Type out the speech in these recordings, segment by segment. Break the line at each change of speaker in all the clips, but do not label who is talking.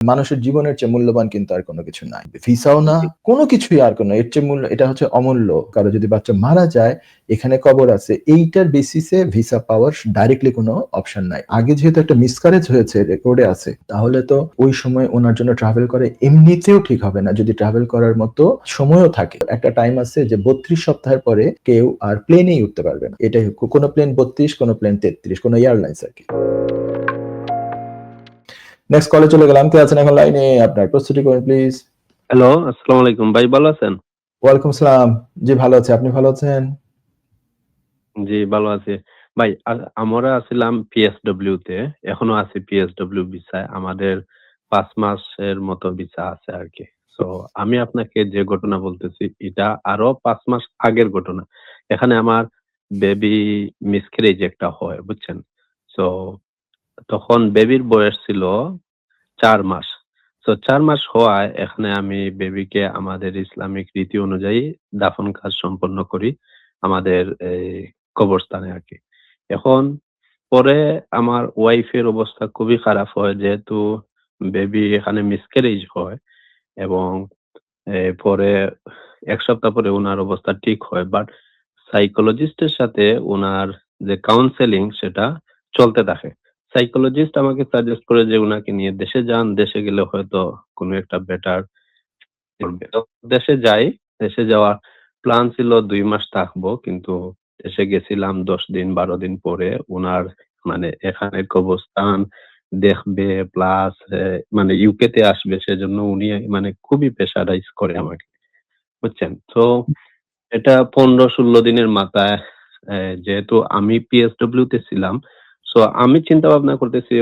মানুষের জীবনের চেয়ে মূল্যবান কিন্তু আর কোনো কিছু নাই। ভিসাও না,
জি।
কোনো কিছুই আর কোনো এর চেয়ে এটা হচ্ছে অমূল্য। কারো যদি বাচ্চা মারা যায়, এখানে কবর আছে। এইটার বেসিসে ভিসা পাওয়ার ডাইরেক্টলি কোনো অপশন নাই। আগে যেহেতু একটা মিসক্যারেজ হয়েছে, রেকর্ডে আছে। তাহলে তো ওই সময় উনার জন্য ট্রাভেল করা এমনিতেও ঠিক হবে না, যদি ট্রাভেল করার মতো সময়ও থাকে। একটা টাইম আছে যে ৩২ সপ্তাহের পরে কেউ আর প্লেনেই উঠতে পারবে না। এটাই কোনো প্লেন ৩২, কোনো প্লেন ৩৩, কোনো এয়ারলাইন্স আরকি। নেক্সট কলে চলে গেলাম। কে আছেন এখন লাইনে? আপনার প্রস্তুতি করুন প্লিজ।
হ্যালো, আসসালামু আলাইকুম ভাই, ভালো আছেন?
ওয়ালাইকুম সালাম। জি ভালো আছি। আপনি ভালো আছেন?
জি, ভালো আছি। ভাই আমরা আছিলাম PSW তে। এখনো আছি PSW ভিসায়। আমাদের ৫ মাসের মতো ভিসা আছে আরকি। সো আমি আপনাকে যে ঘটনা বলতেছি এটা আরো ৫ মাস আগের ঘটনা। এখানে আমার বেবি মিসক্যারেজ একটা হয়, বুঝছেন? সো তখন বেবির বয়স ছিল ৪ মাস। সো ৪ মাস হওয়ায় এখানে আমি বেবিকে আমাদের ইসলামিক রীতি অনুযায়ী দাফন কাজ সম্পন্ন করি। আমাদের এই কবরস্থানে আরকি। এখন পরে আমার ওয়াইফের অবস্থা খুবই খারাপ হয়, যেহেতু বেবি এখানে মিসক্যারেজ হয় এবং পরে ১ সপ্তাহ পরে উনার অবস্থা ঠিক হয়। বাট সাইকোলজিস্টের সাথে উনার যে কাউন্সেলিং সেটা চলতে থাকে। সাইকোলজিস্ট আমাকে সাজেস্ট করে যে উনাকে নিয়ে দেশে যান। দেশে গেলে হয়তো কোনো একটা বেটার করবে। তো দেশে যাই। দেশে যাওয়ার প্ল্যান ছিল ২ মাস থাকবো। কিন্তু দেশে গেছিলাম ১০ দিন ১২ দিন পরে উনার মানে এখানের কবরস্থান দেখবে প্লাস মানে ইউকে তে আসবে, সেজন্য উনি মানে খুবই প্রেশারাইজ করে আমাকে। বুঝছেন? তো এটা ১৫-১৬ দিনের মাথায় যেহেতু আমি PSW তে ছিলাম। সো আমি চিন্তা ভাবনা করতেছি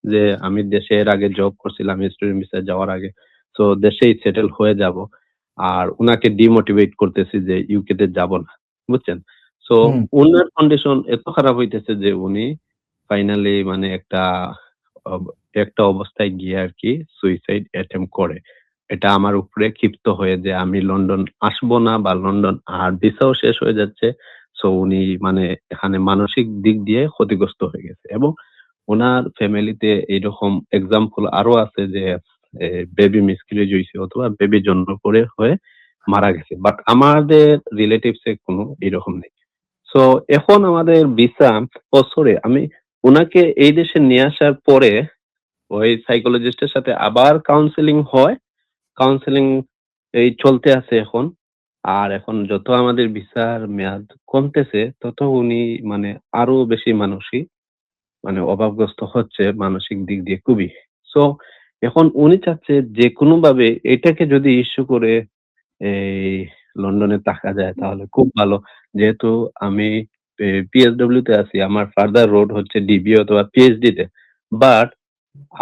যে আমি দেশে এর আগে জব করছিলাম স্টুডেন্ট ভিসায় যাওয়ার আগে। সো দেশেই সেটেল হয়ে যাবো। আর উনাকে ডিমোটিভেট করতেছি যে ইউকে তে যাবো না। বুঝছেন? সো
হুম।
উনার কন্ডিশন এত খারাপ হইতেছে যে উনি ফাইনালি মানে অব একটা অবস্থায় গিয়ে আরকি সুইসাইড অ্যাটেম্প্ট করে। এটা আমার উপরে ক্ষিপ্ত হয়ে যে আমি লন্ডন আসবো না বা লন্ডন আর ভিসাও শেষ হয়ে যাচ্ছে। সো উনি মানে এখানে মানসিক দিক দিয়ে ক্ষতিগ্রস্ত হয়ে গেছে এবং উনার ফ্যামিলিতে এইরকম এক্সাম্পল আরো আছে যে বেবি মিসক্যারেজ হইছে অথবা বেবি জন্ম করে হয়ে মারা গেছে। বাট আমাদের রিলেটিভস এ কোনো এরকম নেই। সো এখন আমাদের ভিসা সরি আমি উনাকে এই দেশে নিয়ে আসার পরে ওই সাইকোলজিস্ট এর সাথে আবার কাউন্সেলিং হয়। কাউন্সেলিং এই চলতে আছে এখন। আর এখন যত আমাদের ভিসার মেয়াদ কমতেছে তত উনি মানে আরো বেশি মানে অভাবগ্রস্ত হচ্ছে মানসিক দিক দিয়ে খুবই। সো এখন উনি চাচ্ছে যেকোনোভাবে এটাকে যদি ইস্যু করে এই লন্ডনে থাকা যায় তাহলে খুব ভালো। যেহেতু আমি PSW তে আছি। আমার ফার্দার রোড হচ্ছে ডিবি অথবা পিএইচডি তে। বাট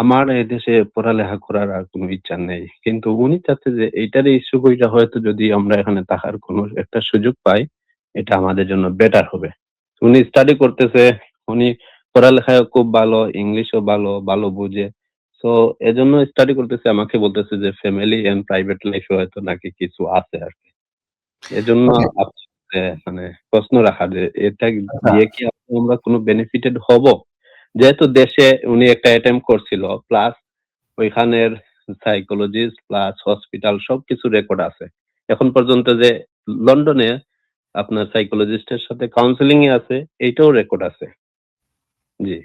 আমার এদেশে পড়ালেখা করার আর কোনো ইচ্ছা নেই। কিন্তু উনি চাচ্ছে যে এইটারই ইস্যু কইরা হয়তো যদি আমরা এখানে থাকার কোনো একটা সুযোগ পাই, এটা আমাদের জন্য বেটার হবে। উনি স্টাডি করতেছে, উনি পড়ালেখায়ও খুব ভালো, ইংলিশও ভালো, ভালো বুঝে। সো এজন্য স্টাডি করতেছে, আমাকে বলতেছে যে ফ্যামিলি এন্ড প্রাইভেট লাইফ এ হয়তো নাকি কিছু আছে আরকি। এজন্য
ওকে।
আপনার সাথে মানে প্রশ্ন রাখা যে এটা
আচ্ছা।
দিয়ে কি আমরা কোনো বেনিফিটেড হব? যেহেতু দেশে উনি একটা অ্যাটেম্প্ট করছিল প্লাস ওইখানের সাইকোলজিস্ট প্লাস হসপিটাল সবকিছু রেকর্ড আছে। এখন পর্যন্ত যে লন্ডনে আপনার সাইকোলজিস্টের সাথে কাউন্সেলিং এ আছে এইটাও রেকর্ড আছে। জি।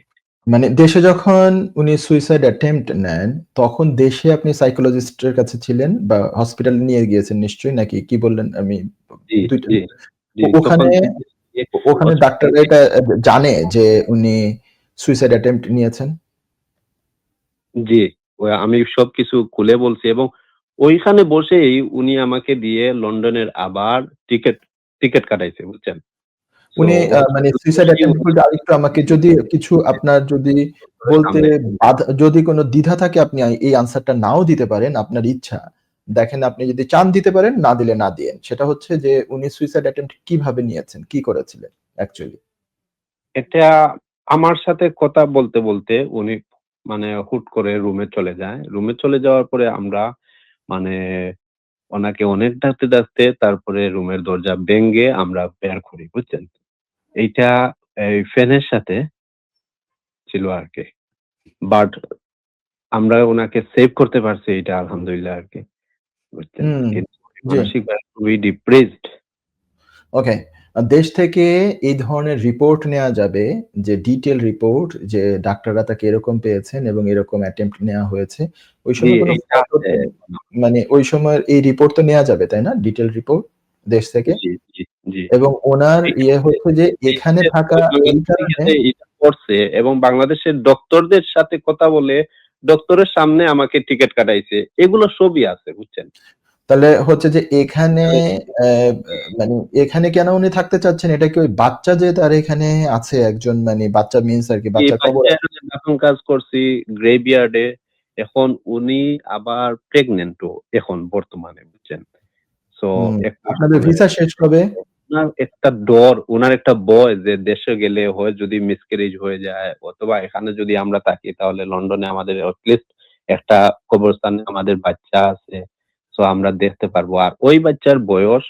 মানে দেশে যখন উনি সুইসাইড অ্যাটেম্প্ট নেন, তখন দেশে আপনি সাইকোলজিস্ট এর কাছে ছিলেন বা হসপিটালে নিয়ে গিয়েছেন নিশ্চয়ই, নাকি কি বললেন? আমি
জি,
২ টা
জি, জি। তখন
ওখানে ওখানে ডাক্তাররা
হসপিটালে
এটা জানে যে উনি সুইসাইড অ্যাটেম্প্ট নিয়েছেন?
জি, আমি সবকিছু খুলে বলছি এবং ওইখানে বসেই উনি আমাকে দিয়ে লন্ডনের আবার টিকেট টিকেট কাটাইছে, বুঝছেন? সো
উনি মানে
হসপিটালে
সুইসাইড
বসেই
অ্যাটেম্প্ট
উনি
বলতে আরেকটু আমাকে যদি কিছু আপনার যদি বলতে
সামনে
যদি কোন দ্বিধা থাকে, আপনি এই আনসারটা নাও দিতে পারেন, আপনার ইচ্ছা। দেখেন, আপনি যদি চান দিতে পারেন, না দিলে না দিয়েন। সেটা হচ্ছে যে উনি সুইসাইড অ্যাটেম্প্ট কিভাবে নিয়েছেন? কি করেছিলেন অ্যাকচুয়ালি?
এটা আমার সাথে কথা বলতে উনি মানে হুট করে রুমে চলে যায়। রুমে চলে যাওয়ার পরে আমরা মানে ওনাকে অনেক ডাকতে তারপরে রুমের দরজা ভেঙে আমরা বের করি, বুঝছেন? এইটা এই ফ্যানের সাথে ছিল আরকি। বাট আমরা ওনাকে সেভ করতে পারছি এটা আলহামদুলিল্লাহ আরকি। বুঝছেন?
হুম,
কিন্তু
জি।
মানসিকভাবে খুবই ডিপ্রেসড।
ওকে। দেশ থেকে এই ধরনের রিপোর্ট নেয়া যাবে যে ডিটেইল রিপোর্ট যে ডাক্তাররা তাকে এরকম পেয়েছেন এবং এরকম অ্যাটেম্প্ট নেয়া হয়েছে। ওই
জি,
সময় কোনো
এইটা
ফটো
আছে।
মানে ওই সময়ের এই রিপোর্ট তো নেয়া যাবে, তাই না? ডিটেইল রিপোর্ট দেশ থেকে?
জি, জি, জি।
এবং উনার
এইটা
ইয়ে হচ্ছে যে এখানে
দেশের
থাকা এই কারণে
এটা করছে এবং বাংলাদেশের ডক্টরদের সাথে কথা বলে ডক্টরের সামনে আমাকে টিকেট কাটাইছে। এগুলো সবই আছে বুঝছেন?
তাহলে হচ্ছে যে এখানে মানে এখানে কেন উনি থাকতে চাচ্ছেন? এটা কি ওই বাচ্চা যে তার এখানে আছে একজন মানে বাচ্চা মিনস আরকি
এই
বাচ্চার কবর
বাচ্চার দাফন কাজ করছি গ্রেভইয়ার্ড এ। এখন উনি আবার প্রেগন্যান্ট ও এখন বর্তমানে বুঝছেন? সো
হুম,
একটু
আপনাদের ভিসা শেষ কবে?
উনার একটা ডর, উনার একটা ভয় যে দেশে গেলে হয় যদি মিসক্যারেজ হয়ে যায় অথবা এখানে যদি আমরা থাকি তাহলে লন্ডনে আমাদের এটলিস্ট একটা কবরস্থানে আমাদের বাচ্চা আছে। সো আমরা দেখতে পারবো। আর ওই বাচ্চার বয়স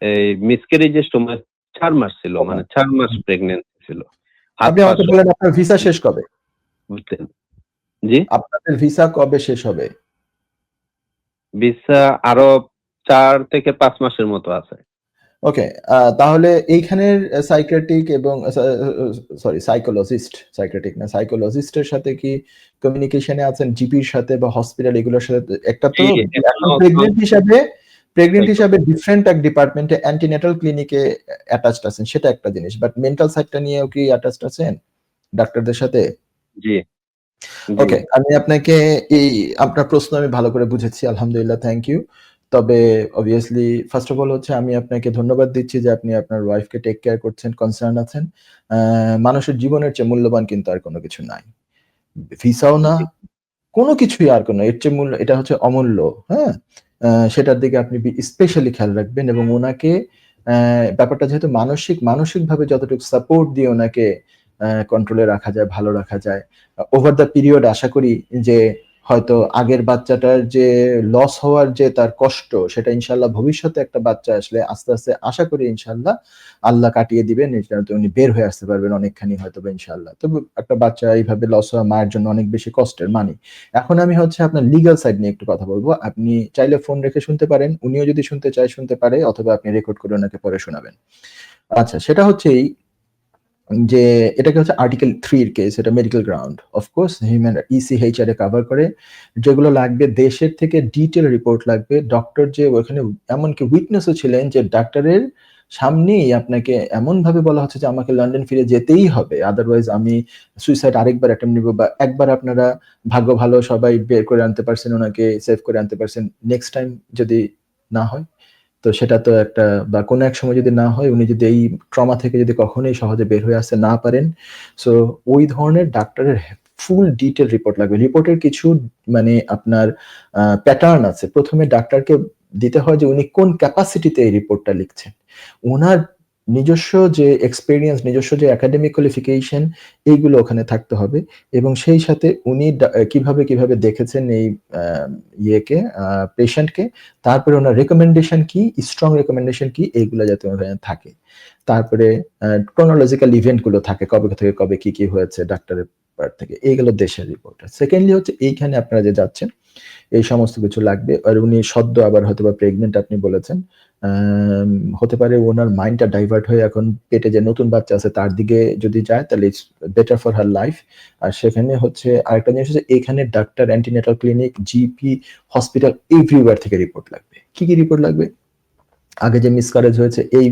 এই মিসক্যারেজ এর সময় ৪ মাস ছিল।
কবে?
মানে ৪ মাস
হুম।
প্রেগন্যান্সি ছিল। হাত
আপনি
পা
আমাকে
সব
বলেন আপনার ভিসা শেষ কবে?
বুঝতেন? জি?
আপনাদের ভিসা কবে শেষ হবে?
ভিসা আরো ৪ থেকে ৫ মাসের মতো আছে।
ওকে, তাহলে এইখানের সাইকিয়াট্রিক এবং সরি সাইকিয়াট্রিক না, সাইকোলজিস্ট এর সাথে কি কমিউনিকেশন এ আছেন জিপির সাথে বা হসপিটাল এগুলোর সাথে? একটা
জি,
তো এখন
এখনো
প্রেগন্যান্ট হিসাবে ডিফারেন্ট এক ডিপার্টমেন্টে অ্যান্টিনেটাল ক্লিনিকে অ্যাটাচড আছেন সেটা একটা জিনিস। বাট মেন্টাল সাইডটা নিয়েও কি অ্যাটাচড আছেন ডাক্তারদের সাথে?
জি, জি,
ওকে, আমি আপনাকে এই আপনার প্রশ্ন আমি ভালো করে বুঝেছি। আলহামদুলিল্লাহ, থ্যাংক ইউ। তবে obviously ফার্স্ট অফ অল হচ্ছে আমি আপনাকে ধন্যবাদ দিচ্ছি যে আপনি আপনার ওয়াইফকে টেক কেয়ার করছেন, কনসার্ন আছেন। মানুষের জীবনের চেয়ে মূল্যবান কিন্তু আর কোন কিছু নাই। ভিসাও না,
জি,
কোন কিছুই আর কোন এর চেয়ে এটা হচ্ছে অমূল্য, হ্যাঁ? সেটার দিকে আপনি স্পেশালি খেয়াল রাখবেন এবং উনাকে ব্যাপারটা যেহেতু মানসিকভাবে যতটুকু সাপোর্ট দিয়ে উনাকে কন্ট্রোলে রাখা যায়, ভালো রাখা যায়। ওভার দ্য পিরিয়ড আশা করি যে হয়তো আগের বাচ্চাটার যে লস হওয়ার যে তার কষ্ট সেটা ইনশাআল্লাহ ভবিষ্যতে একটা বাচ্চা আসলে আস্তে আশা করি ইনশাআল্লাহ আল্লাহ কাটিয়ে দিবেন। যাতে উনি বের হয়ে আসতে পারবেন অনেকখানি হয়তোবা ইনশাআল্লাহ। তবে একটা বাচ্চা এইভাবে লস হওয়া মায়ের জন্য অনেক বেশি কষ্টের মানি। এখন আমি হচ্ছে আপনার লিগ্যাল সাইড নিয়ে একটু কথা বলব। আপনি চাইলে ফোন রেখে শুনতে পারেন। উনিও যদি শুনতে চায় শুনতে পারে অথবা আপনি রেকর্ড করে উনাকে পরে শোনাবেন। আচ্ছা, সেটা হচ্ছে এই যে এটাকে হচ্ছে আর্টিকেল 3 এর কেস, এটা medical ground. Of course human ECHR এ কভার করে। যেগুলো লাগবে দেশের থেকে ডিটেইল রিপোর্ট লাগবে। ডক্টর যে ওখানে এমনকি উইটনেসও ছিলেন যে ডাক্তারের সামনেই আপনাকে এমনভাবে বলা হচ্ছে যে আমাকে লন্ডন ফিরে যেতেই হবে। আদারওয়াইজ আমি সুইসাইড আরেকবার অ্যাটেম্প্ট নিব বা একবার আপনারা ভাগ্য ভালো সবাই বের করে আনতে পারছেন, উনাকে সেভ করে আনতে পারছেন। নেক্সট টাইম যদি না হয় তো সেটা তো একটা বা কোনো এক সময় যদি না হয়, উনি যদি এই ট্রমা থেকে যদি কখনোই সহজে বের হয়ে আসতে না পারেন, সো ওই ধরনের ডাক্তারের ফুল ডিটেইল রিপোর্ট লাগবে। রিপোর্টের কিছু মানে আপনার প্যাটার্ন আছে। ১ম এ ডাক্তারকে দিতে হয় যে উনি কোন ক্যাপাসিটিতে এই রিপোর্টটা লিখছেন। উনার নিজস্ব যে এক্সপেরিয়েন্স, নিজস্ব যে একাডেমিক কোয়ালিফিকেশন এইগুলো ওখানে থাকতে হবে এবং সেই সাথে উনি কিভাবে দেখেছেন এই আ ইয়েকে পেশেন্টকে, তারপরে উনার রিকমেন্ডেশন কি, স্ট্রং রিকমেন্ডেশন কি এইগুলা যাতে ওখানে থাকে। তারপরে chronological ইভেন্ট গুলো থাকে। কবে থেকে কবে কি হয়েছে ডাক্তারের পার্ট থেকে। এইগুলো দেশের রিপোর্ট। সেকেন্ডলি হচ্ছে এইখানে আপনারা যে যাচ্ছেন এই সমস্ত কিছু লাগবে। আর উনি সদ্য আবার হয়তোবা প্রেগন্যান্ট আপনি বলেছেন। আম হতে পারে উনার মাইন্ডটা ডাইভার্ট হয়ে এখন পেটে যে নতুন বাচ্চা আছে তার দিকে যদি যায় তাহলে it's better for her life. আর সেখানে হচ্ছে আরেকটা জিনিস হচ্ছে এখানে doctor, antenatal clinic, GP, hospital everywhere থেকে রিপোর্ট লাগবে। কি রিপোর্ট লাগবে? আগে যে মিসক্যারেজ হয়েছে এই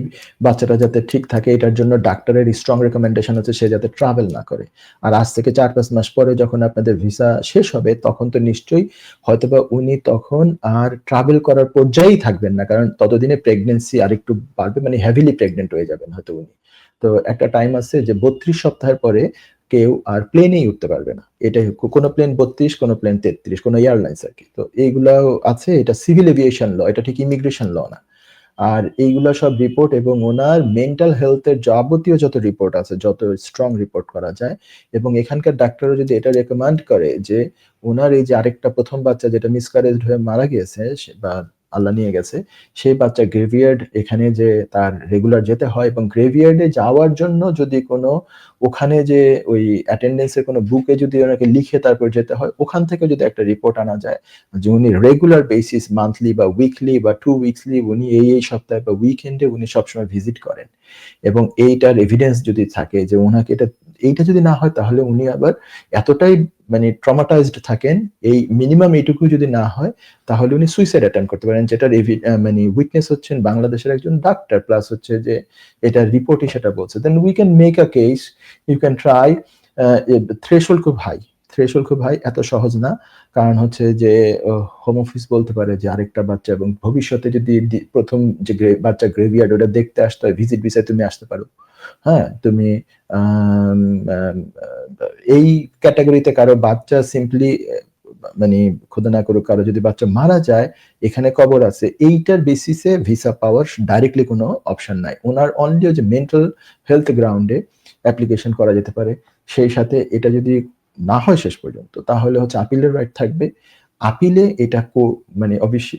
বাচ্চাটা যাতে ঠিক থাকে এটার জন্য ডাক্তারের স্ট্রং রিকমেন্ডেশন হচ্ছে সে যাতে ট্রাভেল না করে। আর আজ থেকে ৪-৫ মাস পরে যখন আপনাদের ভিসা শেষ হবে তখন তো নিশ্চয়ই হয়তোবা উনি তখন আর ট্রাভেল করার পর্যায়েই থাকবেন না। কারণ ততদিনে প্রেগন্যান্সি আরেকটু বাড়বে মানে হেভিলি প্রেগন্যান্ট হয়ে যাবেন হয়তো উনি। তো একটা টাইম আছে যে ৩২ সপ্তাহের পরে কেউ আর প্লেনেই উঠতে পারবে না। এটাই কোন প্লেন ৩২, কোন প্লেন ৩৩, কোন এয়ারলাইন্স আরকি। তো এইগুলাও আছে, এটা সিভিল এভিয়েশন ল, এটা ঠিক ইমিগ্রেশন ল না। আর এইগুলা সব রিপোর্ট এবং উনার মেন্টাল হেলথ এর যাবতীয় যত রিপোর্ট আছে, যত স্ট্রং রিপোর্ট করা যায় এবং এখানকার ডাক্তাররা যদি এটা রেকমেন্ড করে যে উনার এই যে আরেকটা ১ম বাচ্চা যেটা মিসক্যারেজড হয়ে মারা গিয়েছে বা আল্লাহ নিয়ে গেছে, সেই বাচ্চা গ্রেভিয়ার্ড এখানে যে তার রেগুলার যেতে হয় এবং গ্রেভিয়ার্ডে যাওয়ার জন্য যদি কোনো ওখানে যে ওই অ্যাটেন্ডেন্সের কোনো বুকে যদি ওনাকে লিখে তারপর যেতে হয়, ওখান থেকে যদি একটা রিপোর্ট আনা যায় যে উনি রেগুলার বেসিস মান্থলি বা উইকলি বা 2 উইকলি উনি এই সপ্তাহে বা উইকেন্ডে উনি সবসময় ভিজিট করেন এবং এইটার এভিডেন্স যদি থাকে যে ওনাকে এইটা যদি না হয় তাহলে উনি আবার এতটাই মানে ট্রমাটাইজড থাকেন, এই মিনিমাম এইটুকু যদি না হয় তাহলে উনি সুইসাইড অ্যাটেম্প করতে পারেন, যেটার মানে উইটনেস হচ্ছেন বাংলাদেশের একজন ডাক্তার প্লাস হচ্ছে যে এটা রিপোর্টই সেটা বলছে। Then we can make a case, you can try. Threshold খুব হাই, এত সহজ না। কারণ হচ্ছে যে হোম অফিস বলতে পারে যে আরেকটা বাচ্চা এবং ভবিষ্যতে যদি প্রথম যে বাচ্চা গ্রেভিয়ার্ড ওটা দেখতে আসতে হয় ভিজিট ভিসায় তুমি আসতে পারো। হ্যাঁ, তুমি এই ক্যাটাগরিতে কারো বাচ্চা সিম্পলি মানে খোদা না করুক কারো যদি বাচ্চা মারা যায় এখানে কবর আছে, এইটার বেসিসে ভিসা পাওয়ার ডাইরেক্টলি কোনো অপশন নাই। ওনার অনলি যে মেন্টাল হেলথ গ্রাউন্ডে অ্যাপ্লিকেশন করা যেতে পারে। সেই সাথে এটা যদি না হয় শেষ পর্যন্ত তাহলে হচ্ছে আপিলের রাইট থাকবে। আপিলে এটা মানে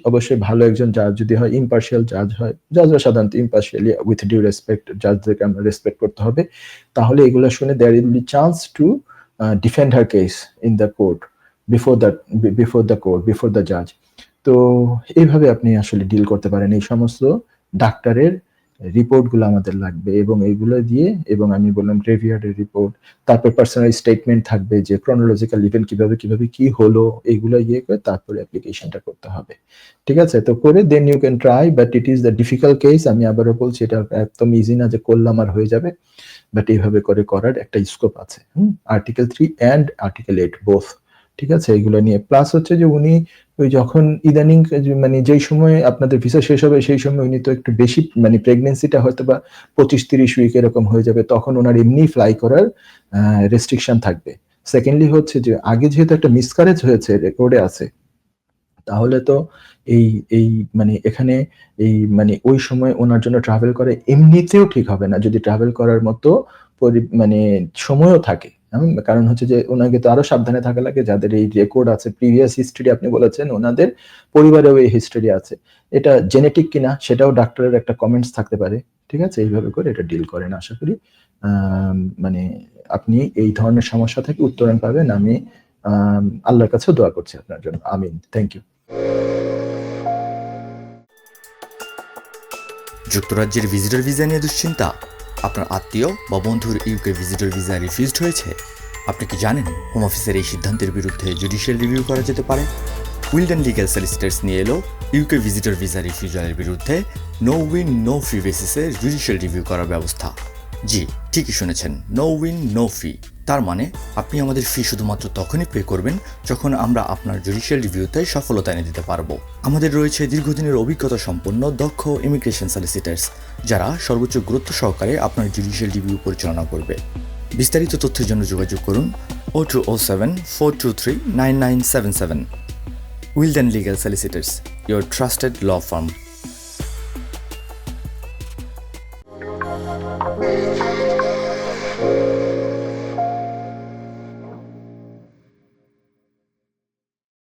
অবশ্যই ভালো একজন জাজ যদি হয়, ইম্পার্শিয়াল জাজ হয়, জাজরা সাধারণত ইম্পার্শিয়ালি উইথ ডিউ রেসপেক্ট জাজদেরকে আমরা রেসপেক্ট করতে হবে, তাহলে এগুলো শুনে there will be chance to defend her case in the court before the জাজ। তো এইভাবে আপনি আসলে ডিল করতে পারেন। এই সমস্ত ডাক্তারের রিপোর্টগুলো আমাদের লাগবে এবং এইগুলো দিয়ে, এবং আমি বললাম গ্রেভিয়ার্ডের রিপোর্ট, তারপর পার্সোনাল স্টেটমেন্ট থাকবে যে ক্রনোলজিক্যাল ইভেন্ট কিভাবে কি হলো, এইগুলো ইয়ে করে তারপরে অ্যাপ্লিকেশনটা করতে হবে। ঠিক আছে, তো করে then you can try, but it is the difficult case. আমি আবারও বলছি এটা একদম ইজি না যে করলাম আর হয়ে যাবে, বাট এইভাবে করার একটা স্কোপ আছে। Article 3 and article 8 both. ঠিক আছে, এগুলো নিয়ে প্লাস হচ্ছে যে উনি ওই যখন ইদানিং মানে যেই সময় আপনাদের ভিসা শেষ হবে সেই সময় উনি তো একটু বেশি মানে প্রেগনেন্সিটা হয়তো বা 25-30 উইক এরকম হয়ে যাবে, তখন ওনার এমনি ফ্লাই করার রেস্ট্রিকশন থাকবে। সেকেন্ডলি হচ্ছে যে আগে যেহেতু একটা মিসক্যারেজ হয়েছে রেকর্ডে আছে, তাহলে তো এই এই মানে এখানে এই মানে ওই সময় ওনার জন্য ট্রাভেল করে এমনিতেও ঠিক হবে না যদি ট্রাভেল করার মতো মানে সময়ও থাকে। কারণ হচ্ছে যে ওনাকে তো আরো সাবধানে থাকা লাগে, যাদের এই রেকর্ড আছে প্রিভিয়াস হিস্ট্রি আপনি বলেছেন ওনাদের পরিবারেও এই হিস্ট্রি আছে, এটা জেনেটিক কিনা সেটাও ডাক্তারের একটা কমেন্টস থাকতে পারে। ঠিক আছে, এইভাবে করে এটা ডিল করেন। আশা করি মানে আপনি এই ধরনের সমস্যা থেকে উত্তরণ পাবেন। আমি আল্লাহর কাছেও দোয়া করছি আপনার জন্য। আমিন। Thank you.
যুক্তরাজ্যের ভিজিটর ভিসা নিয়ে দুশ্চিন্তা? আপনার আত্মীয় বা বন্ধুর ইউকে ভিজিটর ভিসা রিফিউজড হয়েছে? আপনি কি জানেন হোম অফিসের এই সিদ্ধান্তের বিরুদ্ধে জুডিশিয়াল রিভিউ করা যেতে পারে? উইলডেন লিগ্যাল সলিসিটার্স নিয়ে এলো ইউকে ভিজিটর ভিসা রিফিউজালের বিরুদ্ধে নো উইন নো ফি বেসিসে জুডিশিয়াল রিভিউ করার ব্যবস্থা। জি, ঠিকই শুনেছেন, নো উইন নো ফি। তার মানে আপনি আমাদের ফি শুধুমাত্র তখনই পে করবেন যখন আমরা আপনার জুডিশিয়াল রিভিউতে সফলতা এনে দিতে পারবো। আমাদের রয়েছে দীর্ঘদিনের অভিজ্ঞতা সম্পন্ন দক্ষ ইমিগ্রেশন সলিসিটার্স, যারা সর্বোচ্চ গুরুত্ব সহকারে আপনার জুডিশিয়াল রিভিউ পরিচালনা করবে। বিস্তারিত তথ্যের জন্য যোগাযোগ করুন 0207 423 9977। Wilden legal solicitors, your trusted law firm.